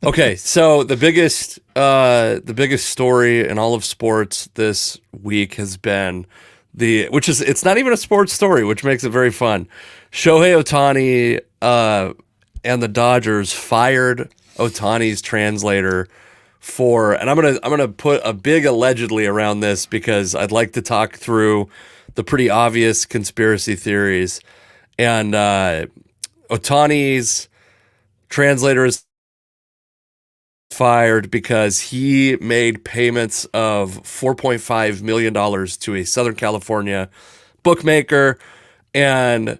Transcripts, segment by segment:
Okay, so the biggest story in all of sports this week has been it's not even a sports story, which makes it very fun. Shohei Ohtani and the Dodgers fired Ohtani's translator and I'm gonna put a big allegedly around this because I'd like to talk through the pretty obvious conspiracy theories. And Ohtani's translator is fired because he made payments of $4.5 million to a Southern California bookmaker. And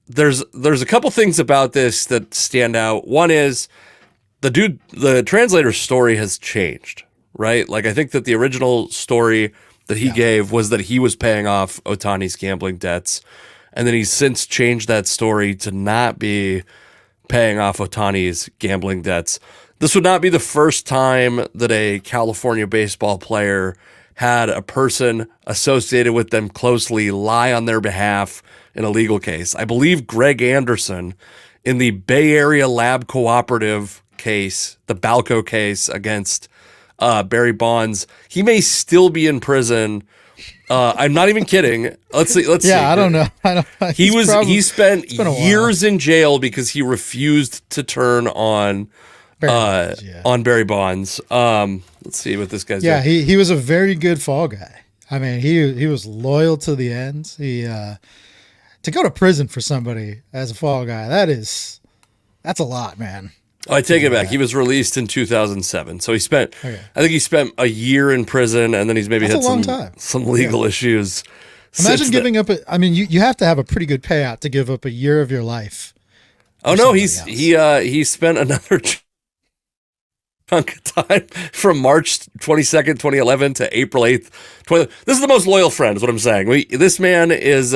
there's a couple things about this that stand out. One is the translator's story has changed, right? Like, I think that the original story that he gave was that he was paying off Ohtani's gambling debts. And then he's since changed that story to not be paying off Ohtani's gambling debts. This would not be the first time that a California baseball player had a person associated with them closely lie on their behalf in a legal case. I believe Greg Anderson in the Bay Area Lab Cooperative case, the Balco case against Barry Bonds, he may still be in prison. I'm not even kidding. Let's see. Yeah, I don't know. He spent years in jail because he refused to turn on Barry Bonds. Let's see what this guy's doing. Yeah, he was a very good fall guy. I mean, he was loyal to the end. He to go to prison for somebody as a fall guy, that's a lot, man. I take it back. He was released in 2007. So I think he spent a year in prison, and then he's maybe had some legal issues. Imagine giving up. You have to have a pretty good payout to give up a year of your life. Oh no, he spent another chunk of time from March 22nd, 2011 to April 8th. This is the most loyal friend, is what I'm saying. This man is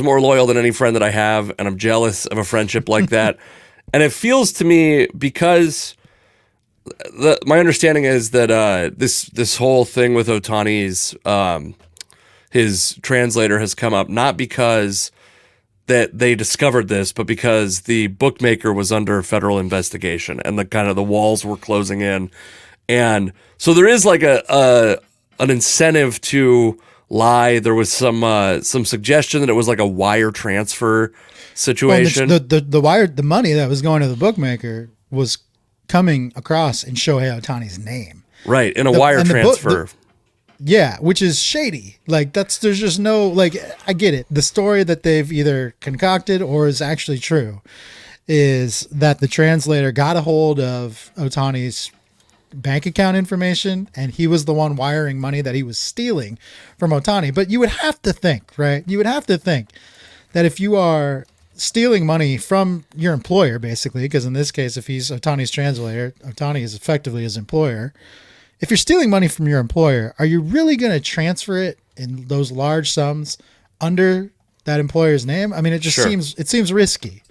more loyal than any friend that I have, and I'm jealous of a friendship like that. And it feels to me, because my understanding is that this whole thing with Ohtani's his translator has come up not because that they discovered this, but because the bookmaker was under federal investigation and the walls were closing in. And so there is like an incentive to lie. There was some suggestion that it was like a wire transfer situation. Well, the money that was going to the bookmaker was coming across in Shohei Ohtani's name. Right, in a wire transfer. Yeah, which is shady. Like, there's just no, like, I get it. The story that they've either concocted or is actually true is that the translator got a hold of Ohtani's bank account information, and he was the one wiring money that he was stealing from Ohtani. But you would have to think, right? You would have to think that if you are stealing money from your employer, basically, because in this case, if he's Ohtani's translator, Ohtani is effectively his employer. If you're stealing money from your employer, are you really going to transfer it in those large sums under that employer's name? I mean, it just seems risky.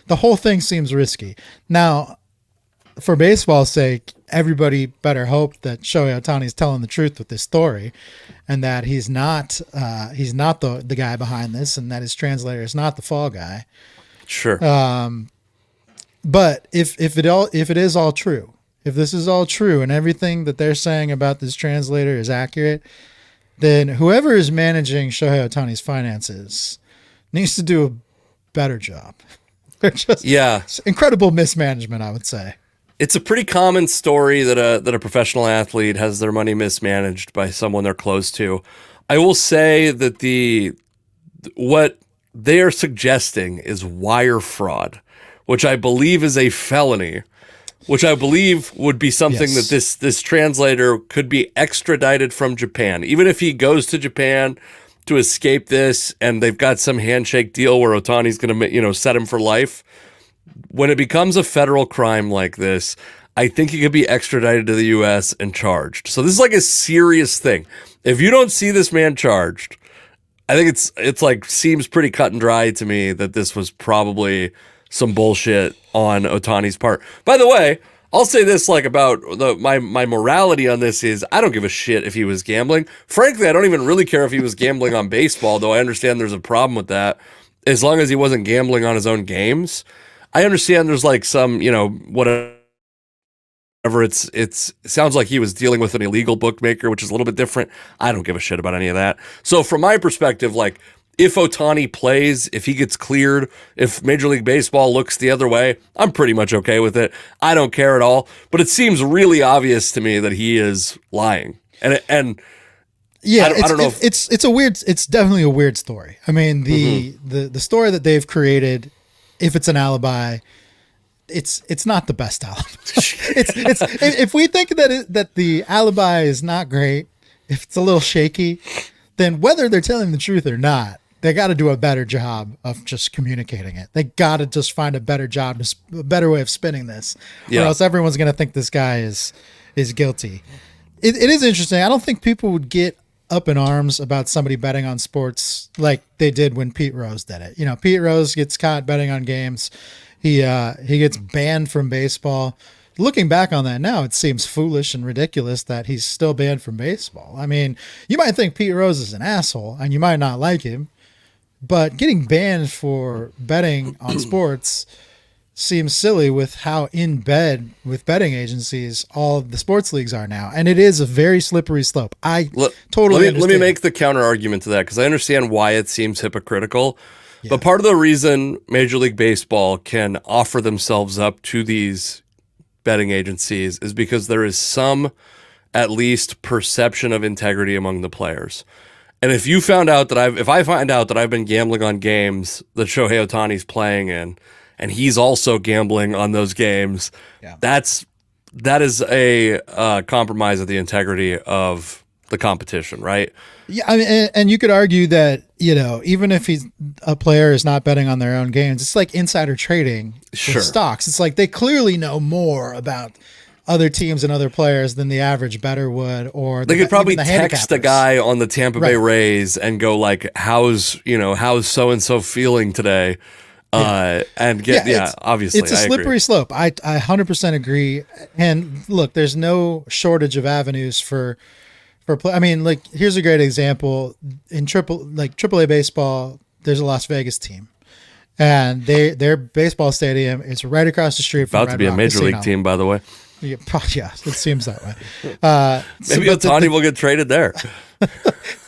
The whole thing seems risky. Now, for baseball's sake, everybody better hope that Shohei Ohtani is telling the truth with this story, and that he's not the guy behind this, and that his translator is not the fall guy. Sure. But if it is all true, if this is all true and everything that they're saying about this translator is accurate, then whoever is managing Shohei Ohtani's finances needs to do a better job. They're just incredible mismanagement, I would say. It's a pretty common story that a professional athlete has their money mismanaged by someone they're close to. I will say that what they are suggesting is wire fraud, which I believe is a felony, which I believe would be something that this translator could be extradited from Japan. Even if he goes to Japan to escape this and they've got some handshake deal where Ohtani's going to, set him for life, when it becomes a federal crime like this, I think he could be extradited to the U.S. and charged. So this is like a serious thing. If you don't see this man charged, I think it's like seems pretty cut and dry to me that this was probably some bullshit on Ohtani's part. By the way, I'll say this about my morality on this is I don't give a shit if he was gambling. Frankly, I don't even really care if he was gambling on baseball, though I understand there's a problem with that. As long as he wasn't gambling on his own games. I understand there's like some, whatever it sounds like he was dealing with an illegal bookmaker, which is a little bit different. I don't give a shit about any of that. So from my perspective, like, if Ohtani plays, if he gets cleared, if Major League Baseball looks the other way, I'm pretty much okay with it. I don't care at all. But it seems really obvious to me that he is lying. And yeah, I don't know. It's definitely a weird story. I mean, the story that they've created, if it's an alibi, it's not the best alibi. If we think that the alibi is not great, if it's a little shaky, then whether they're telling the truth or not, they got to do a better job of just communicating it. They got to just find a better job, a better way of spinning this, or else everyone's going to think this guy is guilty. It is interesting. I don't think people would get up in arms about somebody betting on sports like they did when Pete Rose did it. You know, Pete Rose gets caught betting on games. He gets banned from baseball. Looking back on that now, it seems foolish and ridiculous that he's still banned from baseball. I mean, you might think Pete Rose is an asshole and you might not like him, but getting banned for betting on sports seems silly with how in bed with betting agencies all of the sports leagues are now. And it is a very slippery slope. Totally understand. Let me make the counter argument to that, because I understand why it seems hypocritical. Yeah. But part of the reason Major League Baseball can offer themselves up to these betting agencies is because there is some, at least, perception of integrity among the players. And if you found out that if I find out that I've been gambling on games that Shohei Ohtani's playing in, and he's also gambling on those games, that is a compromise of the integrity of the competition, right? Yeah, I mean, and you could argue that, you know, even if a player is not betting on their own games, it's like insider trading with stocks. It's like they clearly know more about other teams and other players than the average bettor would, or they could probably text a guy on the Tampa Bay Rays and go like, how's so-and-so feeling today? And get, obviously it's a slippery slope. I 100% agree. And look, there's no shortage of avenues for play. I mean, like, here's a great example in AAA baseball. There's a Las Vegas team, and their baseball stadium is right across the street from about to be a major league team, by the way. Yeah, it seems that way. Maybe Ohtani will get traded there.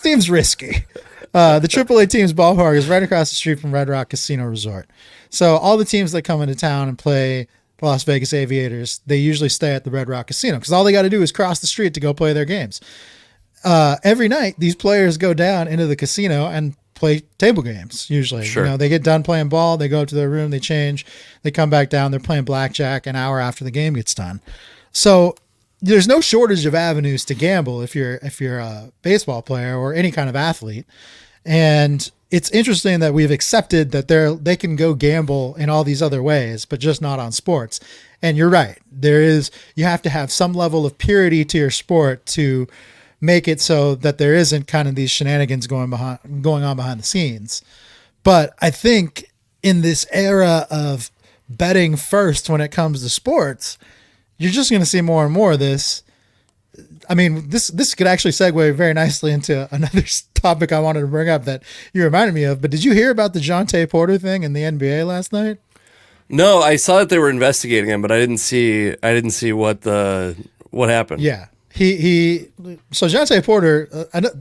Seems risky. The AAA team's ballpark is right across the street from Red Rock Casino Resort. So all the teams that come into town and play the Las Vegas Aviators, they usually stay at the Red Rock Casino because all they got to do is cross the street to go play their games. Every night, these players go down into the casino and play table games, usually. Sure. You know, they get done playing ball, they go up to their room, they change, they come back down, they're playing blackjack an hour after the game gets done. So there's no shortage of avenues to gamble if you're a baseball player or any kind of athlete. And it's interesting that we've accepted that they can go gamble in all these other ways, but just not on sports. And you're right. You have to have some level of purity to your sport to make it so that there isn't kind of these shenanigans going on behind the scenes. But I think in this era of betting first when it comes to sports, you're just going to see more and more of this. I mean, this could actually segue very nicely into another topic I wanted to bring up that you reminded me of. But did you hear about the Jontay Porter thing in the NBA last night? No, I saw that they were investigating him, but I didn't see what happened. Yeah. So Jontay Porter,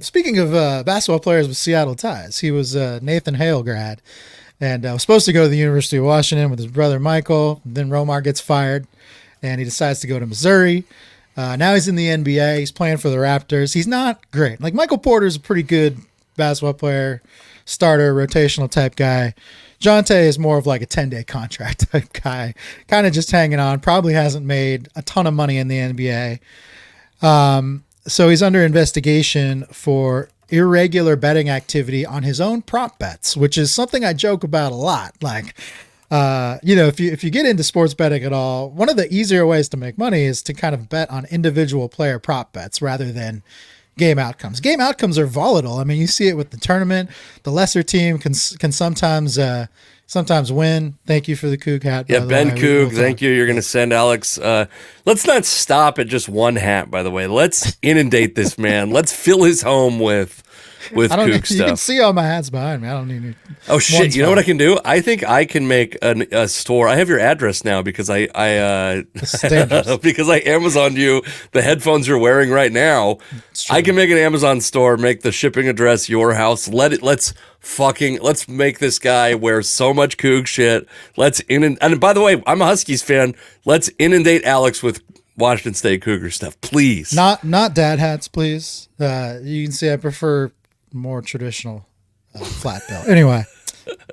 speaking of basketball players with Seattle ties, he was a Nathan Hale grad and was supposed to go to the University of Washington with his brother Michael. Then Romar gets fired and he decides to go to Missouri. Now he's in the NBA. He's playing for the Raptors. He's not great. Like, Michael Porter's a pretty good basketball player, starter, rotational type guy. Jontay is more of like a 10-day contract type guy, kind of just hanging on, probably hasn't made a ton of money in the NBA. So he's under investigation for irregular betting activity on his own prop bets, which is something I joke about a lot. Like, if you get into sports betting at all, one of the easier ways to make money is to kind of bet on individual player prop bets rather than game outcomes. Game outcomes are volatile. I mean, you see it with the tournament. The lesser team can sometimes win. Thank you for the Coug hat. Yeah, Ben Coug, thank you. You're going to send Alex. Let's not stop at just one hat, by the way. Let's inundate this man. Let's fill his home with with I don't kook need, you can stuff. see all my hats behind me. I don't need any. Oh shit! One's You know what I fine. can do? I think I can make a store. I have your address now because This is dangerous. because I Amazoned you the headphones you're wearing right now. It's true. I can make an Amazon store, make the shipping address your house. Let's make this guy wear so much kook shit. And by the way, I'm a Huskies fan. Let's inundate Alex with Washington State Cougar stuff, please. Not dad hats, please. You can see I prefer more traditional flat bill. Anyway,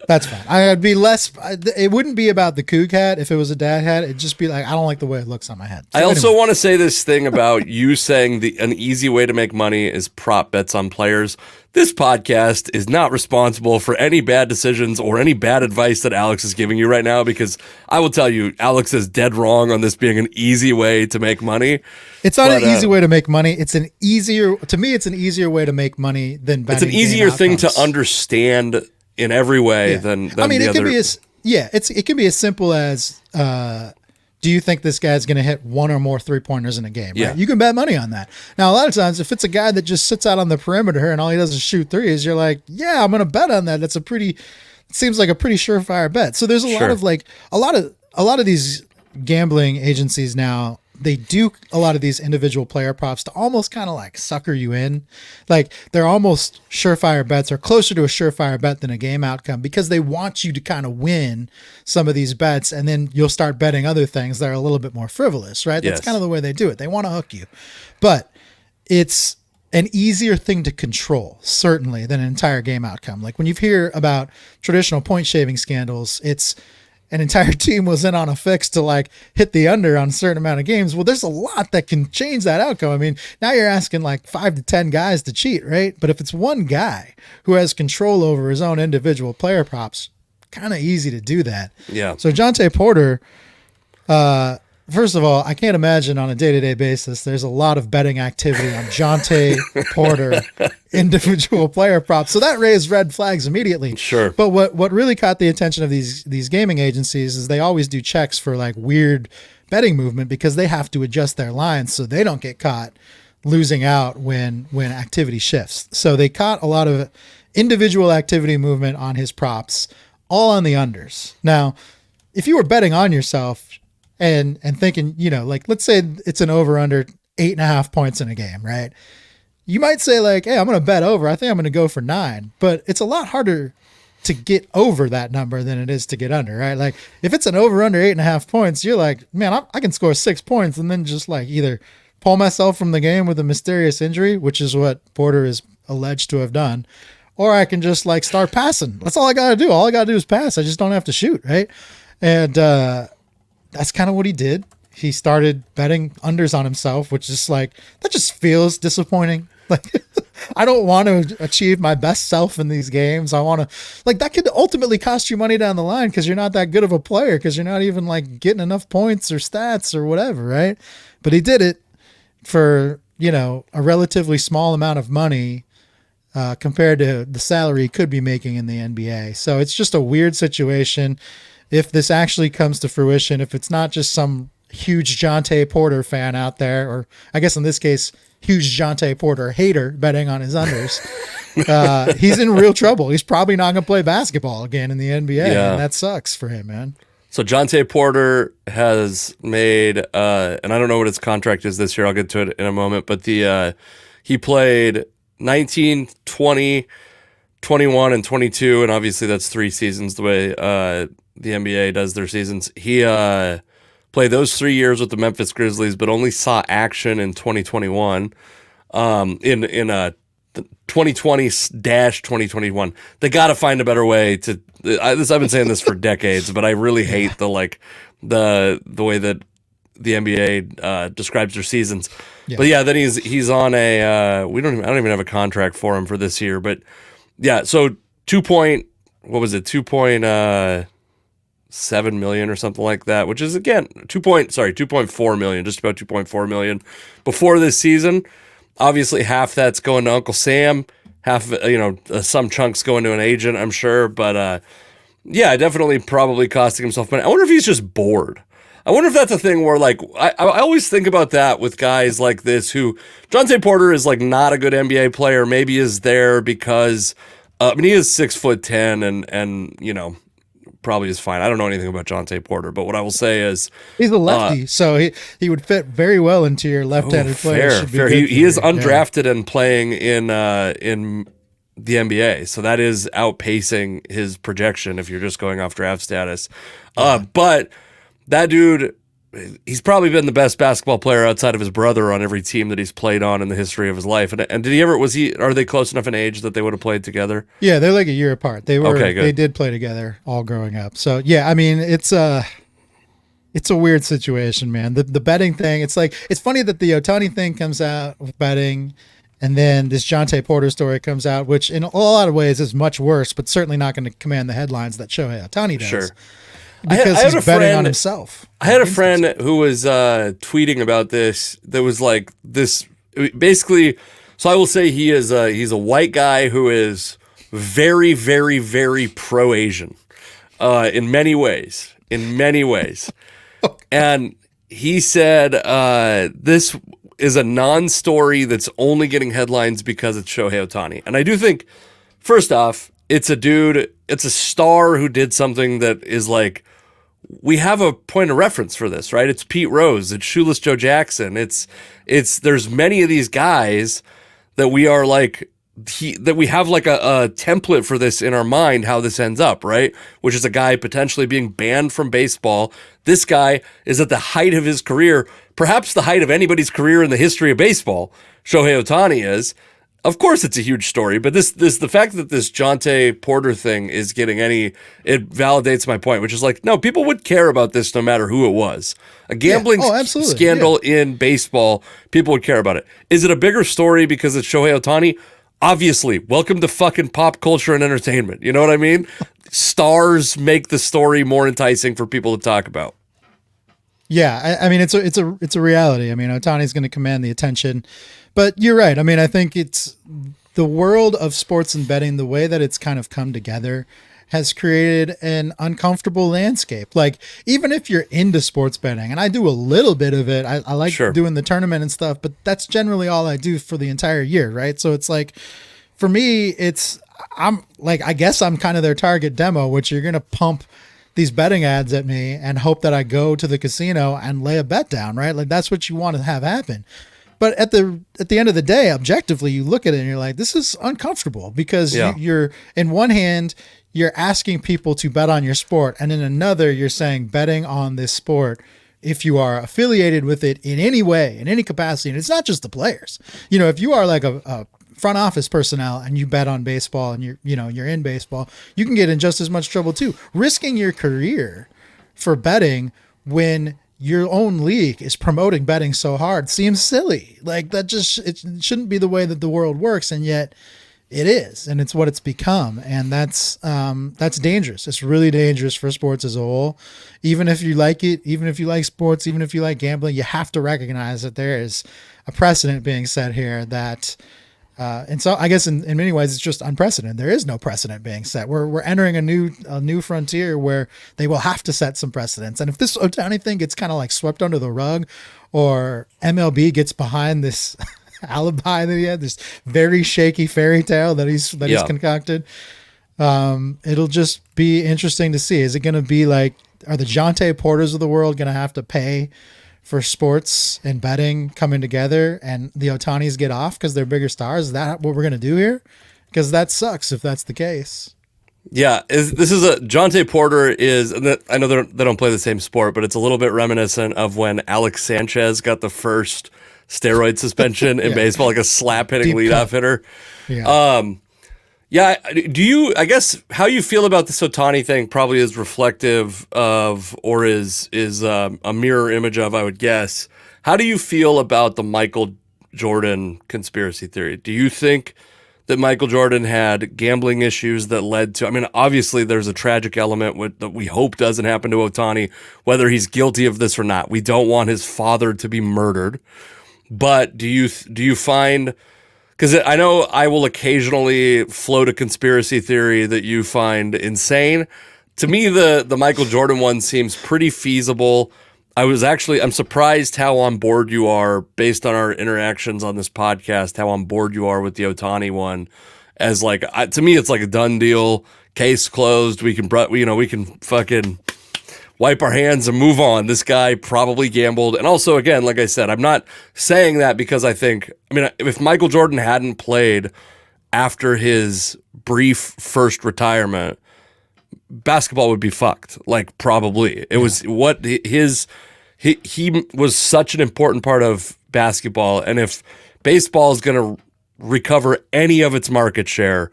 that's fine. I'd be less. It wouldn't be about the kook hat if it was a dad hat. It'd just be like I don't like the way it looks on my head. So I also anyway. want to say this thing about you saying an easy way to make money is prop bets on players. This podcast is not responsible for any bad decisions or any bad advice that Alex is giving you right now, because I will tell you, Alex is dead wrong on this being an easy way to make money. It's not an easy way to make money. It's an easier way to make money than betting. It's an easier game thing to outcomes. understand in every way than I mean, the it other. could be it can be as simple as do you think this guy's going to hit one or more 3-pointers in a game? Right? Yeah. You can bet money on that. Now, a lot of times, if it's a guy that just sits out on the perimeter and all he does is shoot threes, you're like, yeah, I'm going to bet on that. It seems like a pretty surefire bet. So there's a lot of a lot of these gambling agencies now. They do a lot of these individual player props to almost kind of like sucker you in. Like they're almost surefire bets or closer to a surefire bet than a game outcome because they want you to kind of win some of these bets and then you'll start betting other things that are a little bit more frivolous, right? Yes. That's kind of the way they do it. They want to hook you. But it's an easier thing to control, certainly, than an entire game outcome. Like when you hear about traditional point shaving scandals, it's an entire team was in on a fix to like hit the under on a certain amount of games. Well, there's a lot that can change that outcome. I mean, now you're asking like 5 to 10 guys to cheat, right? But if it's one guy who has control over his own individual player props, kind of easy to do that. Yeah. So Jonte Porter, first of all, I can't imagine on a day-to-day basis there's a lot of betting activity on Jonte Porter individual player props. So that raised red flags immediately. Sure. But what really caught the attention of these gaming agencies is they always do checks for like weird betting movement because they have to adjust their lines so they don't get caught losing out when activity shifts. So they caught a lot of individual activity movement on his props, all on the unders. Now, if you were betting on yourself and thinking, like let's say it's an over under 8.5 points in a game, right? You might say like, hey, I'm going to bet over. I think I'm going to go for 9, but it's a lot harder to get over that number than it is to get under, right? Like if it's an over under 8.5 points, you're like, man, I can score 6 points and then just like either pull myself from the game with a mysterious injury, which is what Porter is alleged to have done, or I can just like start passing. That's all I got to do. All I got to do is pass. I just don't have to shoot, right? And that's kind of what he did. He started betting unders on himself, which is like, that just feels disappointing. Like, I don't want to achieve my best self in these games. I want to, like, that could ultimately cost you money down the line because you're not that good of a player, because you're not even like getting enough points or stats or whatever, right? But he did it for, a relatively small amount of money compared to the salary he could be making in the NBA. So it's just a weird situation. If this actually comes to fruition, if it's not just some huge Jonte Porter fan out there, or I guess in this case, huge Jonte Porter hater betting on his unders, he's in real trouble. He's probably not going to play basketball again in the NBA, and that sucks for him, man. So Jonte Porter has made, and I don't know what his contract is this year. I'll get to it in a moment. But he played 19, 20, 21, and 22, and obviously that's 3 seasons the way the NBA does their seasons. He played those 3 years with the Memphis Grizzlies, but only saw action in 2021. In 2020-2021. They got to find a better way to. I've been saying this for decades, but I really hate the way that the NBA describes their seasons. Yeah. But yeah, then he's on a. I don't even have a contract for him for this year, but yeah. So 2.7 million or something like that, which is again 2.4 million, just about 2.4 million before this season. Obviously, half that's going to Uncle Sam, half some chunks going to an agent, I'm sure. But yeah, definitely probably costing himself money. I wonder if he's just bored. I wonder if that's a thing where like I always think about that with guys like this who Jonte Porter is like not a good NBA player, maybe is there because I mean he is 6'10" and you know probably is fine. I don't know anything about Jonte Porter, but what I will say is he's a lefty, so he would fit very well into your left-handed player. Fair. He is undrafted and playing in the NBA, so that is outpacing his projection if you're just going off draft status. But that dude, he's probably been the best basketball player outside of his brother on every team that he's played on in the history of his life. And did he ever? Are they close enough in age that they would have played together? Yeah, they're like a year apart. They were. Okay, good. They did play together all growing up. So yeah, I mean, it's a weird situation, man. The betting thing. It's like it's funny that the Ohtani thing comes out with betting. And then this Jonte Porter story comes out, which in a lot of ways is much worse, but certainly not going to command the headlines that Shohei Ohtani does. Sure. Because he's betting on himself. I had a friend who was tweeting about this that was like this basically. So I will say he's a white guy who is very, very, very pro-Asian in many ways. And he said this is a non-story that's only getting headlines because it's Shohei Ohtani. And I do think, first off, it's a star who did something that is like, we have a point of reference for this, right? It's Pete Rose, it's Shoeless Joe Jackson. There's many of these guys that we are like, that we have like a template for this in our mind, how this ends up, right? Which is a guy potentially being banned from baseball. This guy is at the height of his career, perhaps the height of anybody's career in the history of baseball. Shohei Ohtani is. Of course, it's a huge story, but the fact that this Jonte Porter thing is getting it validates my point, which is like, no, people would care about this no matter who it was. A gambling scandal in baseball, people would care about it. Is it a bigger story because it's Shohei Ohtani? Obviously, welcome to fucking pop culture and entertainment. You know what I mean? Stars make the story more enticing for people to talk about. Yeah, I mean it's a reality. I mean, Ohtani's going to command the attention, but you're right. I mean, I think it's the world of sports and betting, the way that it's kind of come together has created an uncomfortable landscape. Like, even if you're into sports betting, and I do a little bit of it, I like doing the tournament and stuff, but that's generally all I do for the entire year, right? So it's like, for me, I'm like, I guess I'm kind of their target demo, which you're going to pump these betting ads at me and hope that I go to the casino and lay a bet down, right? Like, that's what you want to have happen. But at the end of the day, objectively, you look at it and you're like, this is uncomfortable because you're in one hand, you're asking people to bet on your sport. And in another, you're saying betting on this sport, if you are affiliated with it in any way, in any capacity, and it's not just the players. You know, if you are like a front office personnel and you bet on baseball and you're in baseball, you can get in just as much trouble too. Risking your career for betting when your own league is promoting betting so hard seems silly. Like, it shouldn't be the way that the world works, and yet it is, and it's what it's become, and that's dangerous. It's really dangerous for sports as a whole. Even if you like it, even if you like sports, even if you like gambling, you have to recognize that there is a precedent being set here that, and so I guess in many ways it's just unprecedented. There is no precedent being set. We're entering a new frontier where they will have to set some precedents. And if this Ohtani thing gets kind of like swept under the rug, or MLB gets behind this alibi that he had, this very shaky fairy tale that he's concocted, it'll just be interesting to see. Is it going to be like, are the Jonte Porters of the world going to have to pay for sports and betting coming together, and the Ohtanis get off because they're bigger stars? Is that what we're going to do here? Because that sucks if that's the case. Yeah, Jonte Porter is, I know they don't play the same sport, but it's a little bit reminiscent of when Alex Sanchez got the first steroid suspension in baseball, like a slap hitting leadoff hitter. Yeah. I guess how you feel about this Ohtani thing probably is reflective of, or is a mirror image of, I would guess. How do you feel about the Michael Jordan conspiracy theory? Do you think that Michael Jordan had gambling issues that led to, I mean, obviously there's a tragic element that we hope doesn't happen to Ohtani, whether he's guilty of this or not. We don't want his father to be murdered. But do you find, because I know I will occasionally float a conspiracy theory that you find insane. To me, the Michael Jordan one seems pretty feasible. I'm surprised how on board you are based on our interactions on this podcast, how on board you are with the Ohtani one. As like, to me, it's like a done deal, case closed. We can fucking wipe our hands and move on. This guy probably gambled. And also, again, like I said, I'm not saying that because if Michael Jordan hadn't played after his brief first retirement, basketball would be fucked. Like, probably. It was what he was such an important part of basketball. And if baseball is going to recover any of its market share,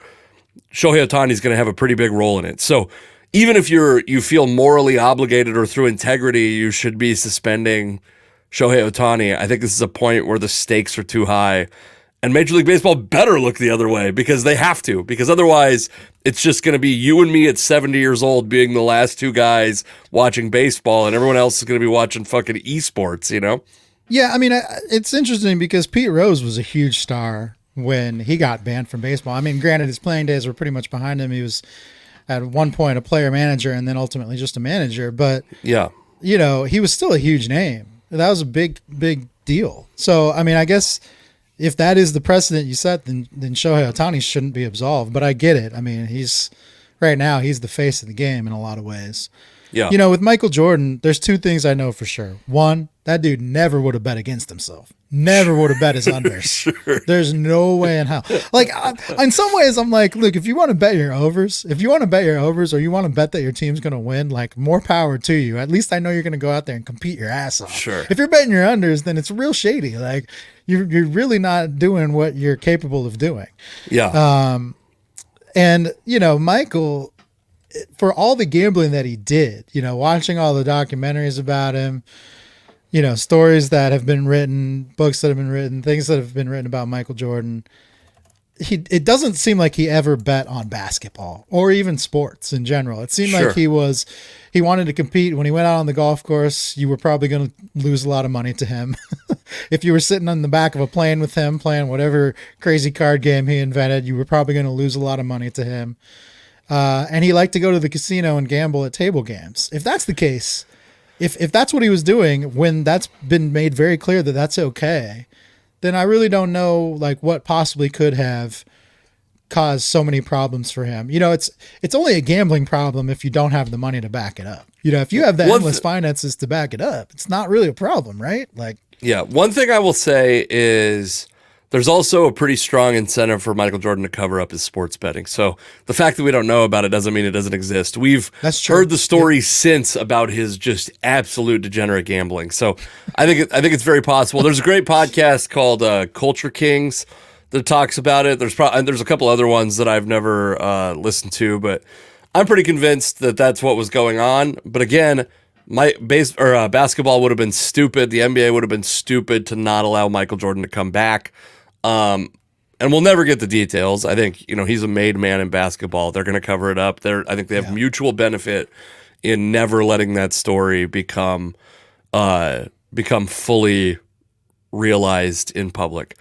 Shohei Ohtani is going to have a pretty big role in it. So even if you feel morally obligated or through integrity, you should be suspending Shohei Ohtani. I think this is a point where the stakes are too high. And Major League Baseball better look the other way because they have to. Because otherwise, it's just going to be you and me at 70 years old being the last two guys watching baseball, and everyone else is going to be watching fucking esports, you know? Yeah, I mean, it's interesting because Pete Rose was a huge star when he got banned from baseball. I mean, granted, his playing days were pretty much behind him. He was at one point a player manager and then ultimately just a manager. But, yeah, he was still a huge name. That was a big, big deal. So, I mean, I guess if that is the precedent you set, then Shohei Ohtani shouldn't be absolved. But I get it. I mean, right now, he's the face of the game in a lot of ways. Yeah. With Michael Jordan, there's two things I know for sure. One, that dude never would have bet against himself. Never would have bet his unders. Sure. There's no way in hell. Like, in some ways, I'm like, look, if you want to bet your overs, or you want to bet that your team's going to win, like, more power to you. At least I know you're going to go out there and compete your ass off. Sure. If you're betting your unders, then it's real shady. Like, you're really not doing what you're capable of doing. Yeah. And, Michael, for all the gambling that he did, watching all the documentaries about him, stories that have been written, books that have been written, things that have been written about Michael Jordan, it doesn't seem like he ever bet on basketball or even sports in general. It seemed like he wanted to compete. When he went out on the golf course, you were probably going to lose a lot of money to him. If you were sitting on the back of a plane with him playing whatever crazy card game he invented, you were probably going to lose a lot of money to him. And he liked to go to the casino and gamble at table games. If that's the case, if that's what he was doing, when that's been made very clear that that's okay, then I really don't know like what possibly could have caused so many problems for him. It's only a gambling problem if you don't have the money to back it up. If you have the endless finances to back it up, it's not really a problem, right? Like, yeah. One thing I will say is there's also a pretty strong incentive for Michael Jordan to cover up his sports betting. So the fact that we don't know about it doesn't mean it doesn't exist. We've heard the story since about his just absolute degenerate gambling. So I think it's very possible. There's a great podcast called Culture Kings that talks about it. There's a couple other ones that I've never listened to, but I'm pretty convinced that that's what was going on. But again, basketball would have been stupid. The NBA would have been stupid to not allow Michael Jordan to come back. And we'll never get the details. I think, he's a made man in basketball. They're going to cover it up. I think they have mutual benefit in never letting that story become fully realized in public.